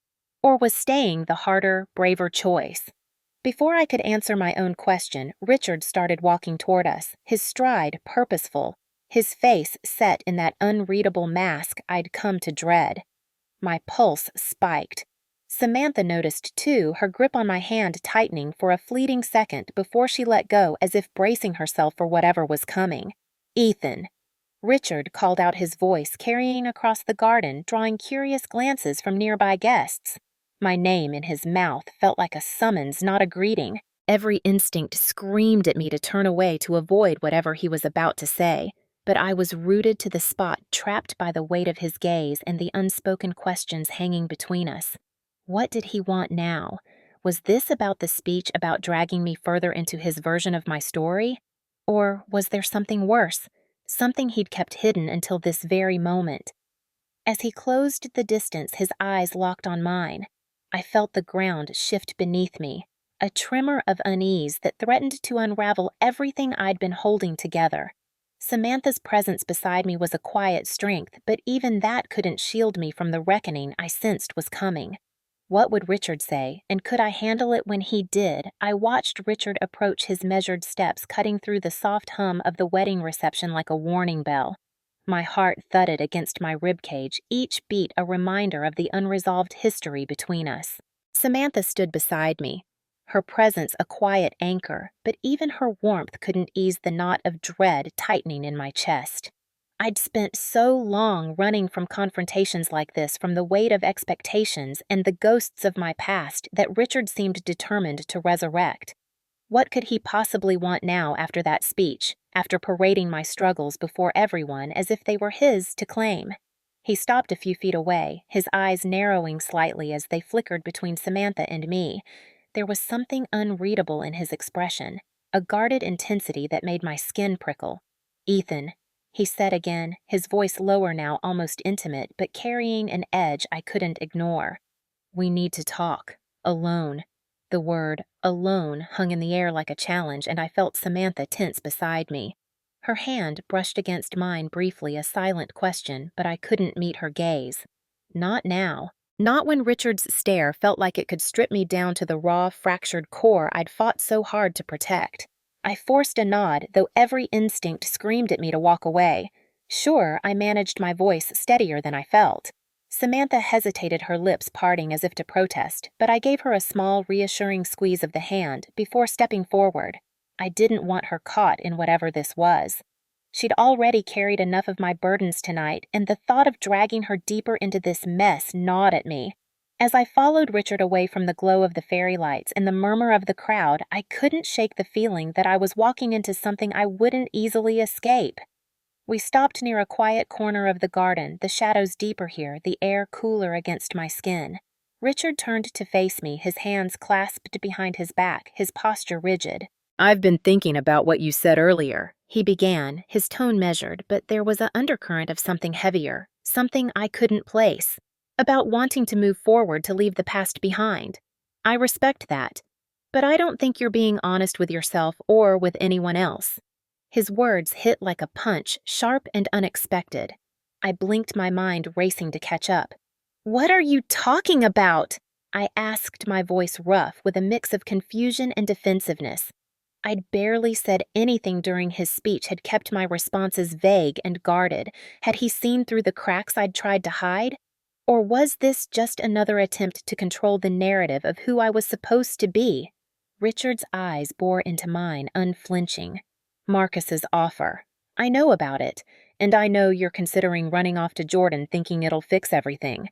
Or was staying the harder, braver choice? Before I could answer my own question, Richard started walking toward us, his stride purposeful, his face set in that unreadable mask I'd come to dread. My pulse spiked. Samantha noticed too, her grip on my hand tightening for a fleeting second before she let go, as if bracing herself for whatever was coming. Ethan. Richard called out, his voice carrying across the garden, drawing curious glances from nearby guests. My name in his mouth felt like a summons, not a greeting. Every instinct screamed at me to turn away to avoid whatever he was about to say, but I was rooted to the spot, trapped by the weight of his gaze and the unspoken questions hanging between us. What did he want now? Was this about the speech, about dragging me further into his version of my story? Or was there something worse, something he'd kept hidden until this very moment? As he closed the distance, his eyes locked on mine. I felt the ground shift beneath me, a tremor of unease that threatened to unravel everything I'd been holding together. Samantha's presence beside me was a quiet strength, but even that couldn't shield me from the reckoning I sensed was coming. What would Richard say, and could I handle it when he did? I watched Richard approach, his measured steps cutting through the soft hum of the wedding reception like a warning bell. My heart thudded against my ribcage, each beat a reminder of the unresolved history between us. Samantha stood beside me, her presence a quiet anchor, but even her warmth couldn't ease the knot of dread tightening in my chest. I'd spent so long running from confrontations like this, from the weight of expectations and the ghosts of my past that Richard seemed determined to resurrect. What could he possibly want now after that speech, after parading my struggles before everyone as if they were his to claim? He stopped a few feet away, his eyes narrowing slightly as they flickered between Samantha and me. There was something unreadable in his expression, a guarded intensity that made my skin prickle. "Ethan," he said again, his voice lower now, almost intimate, but carrying an edge I couldn't ignore. "We need to talk. Alone." The word alone hung in the air like a challenge, and I felt Samantha tense beside me. Her hand brushed against mine briefly, a silent question, but I couldn't meet her gaze. Not now. Not when Richard's stare felt like it could strip me down to the raw, fractured core I'd fought so hard to protect. I forced a nod, though every instinct screamed at me to walk away. Sure, I managed my voice steadier than I felt. Samantha hesitated, her lips parting as if to protest, but I gave her a small, reassuring squeeze of the hand before stepping forward. I didn't want her caught in whatever this was. She'd already carried enough of my burdens tonight, and the thought of dragging her deeper into this mess gnawed at me. As I followed Richard away from the glow of the fairy lights and the murmur of the crowd, I couldn't shake the feeling that I was walking into something I wouldn't easily escape. We stopped near a quiet corner of the garden, the shadows deeper here, the air cooler against my skin. Richard turned to face me, his hands clasped behind his back, his posture rigid. "I've been thinking about what you said earlier," he began, his tone measured, but there was an undercurrent of something heavier, something I couldn't place, about wanting to move forward, to leave the past behind. I respect that, but I don't think you're being honest with yourself or with anyone else. His words hit like a punch, sharp and unexpected. I blinked, my mind racing to catch up. "What are you talking about?" I asked, my voice rough with a mix of confusion and defensiveness. I'd barely said anything during his speech, had kept my responses vague and guarded. Had he seen through the cracks I'd tried to hide? Or was this just another attempt to control the narrative of who I was supposed to be? Richard's eyes bore into mine, unflinching. "Marcus's offer. I know about it, and I know you're considering running off to Jordan thinking it'll fix everything."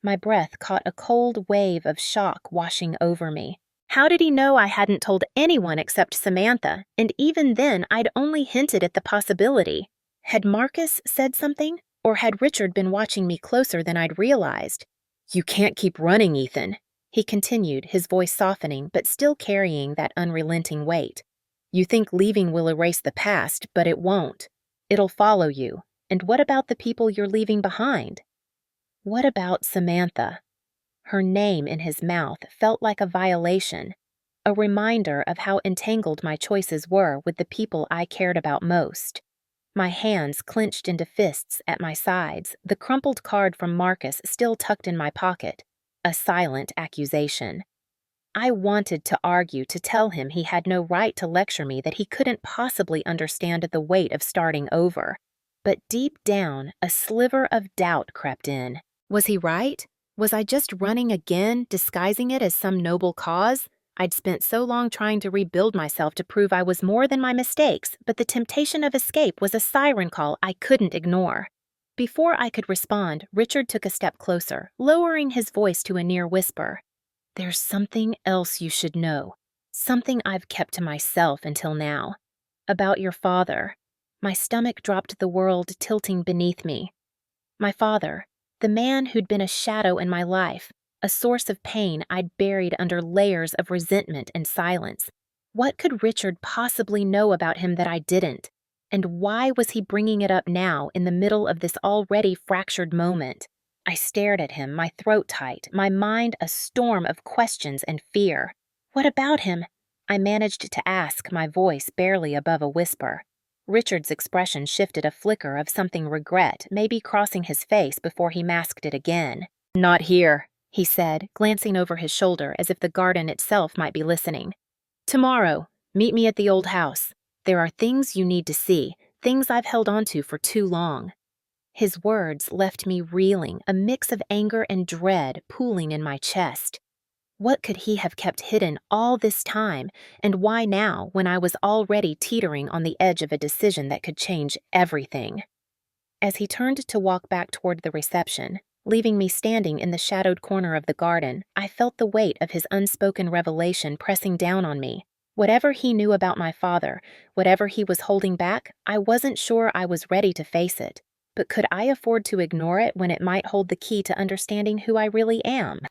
My breath caught a cold wave of shock washing over me. How did he know I hadn't told anyone except Samantha, and even then I'd only hinted at the possibility? Had Marcus said something, or had Richard been watching me closer than I'd realized? "You can't keep running, Ethan," he continued, his voice softening but still carrying that unrelenting weight. "You think leaving will erase the past, but it won't. It'll follow you. And what about the people you're leaving behind?" What about Samantha? Her name in his mouth felt like a violation, a reminder of how entangled my choices were with the people I cared about most. My hands clenched into fists at my sides, the crumpled card from Marcus still tucked in my pocket, a silent accusation. I wanted to argue to tell him he had no right to lecture me, that he couldn't possibly understand the weight of starting over. But deep down, a sliver of doubt crept in. Was he right? Was I just running again, disguising it as some noble cause? I'd spent so long trying to rebuild myself to prove I was more than my mistakes, but the temptation of escape was a siren call I couldn't ignore. Before I could respond, Richard took a step closer, lowering his voice to a near whisper. "There's something else you should know. Something I've kept to myself until now. About your father." My stomach dropped, the world tilting beneath me. My father, the man who'd been a shadow in my life, a source of pain I'd buried under layers of resentment and silence. What could Richard possibly know about him that I didn't? And why was he bringing it up now in the middle of this already fractured moment? I stared at him, my throat tight, my mind a storm of questions and fear. "What about him?" I managed to ask, my voice barely above a whisper. Richard's expression shifted, a flicker of something regret, maybe crossing his face before he masked it again. "Not here," he said, glancing over his shoulder as if the garden itself might be listening. "Tomorrow, meet me at the old house. There are things you need to see, things I've held on to for too long." His words left me reeling, a mix of anger and dread pooling in my chest. What could he have kept hidden all this time, and why now, when I was already teetering on the edge of a decision that could change everything? As he turned to walk back toward the reception, leaving me standing in the shadowed corner of the garden, I felt the weight of his unspoken revelation pressing down on me. Whatever he knew about my father, whatever he was holding back, I wasn't sure I was ready to face it. But could I afford to ignore it when it might hold the key to understanding who I really am?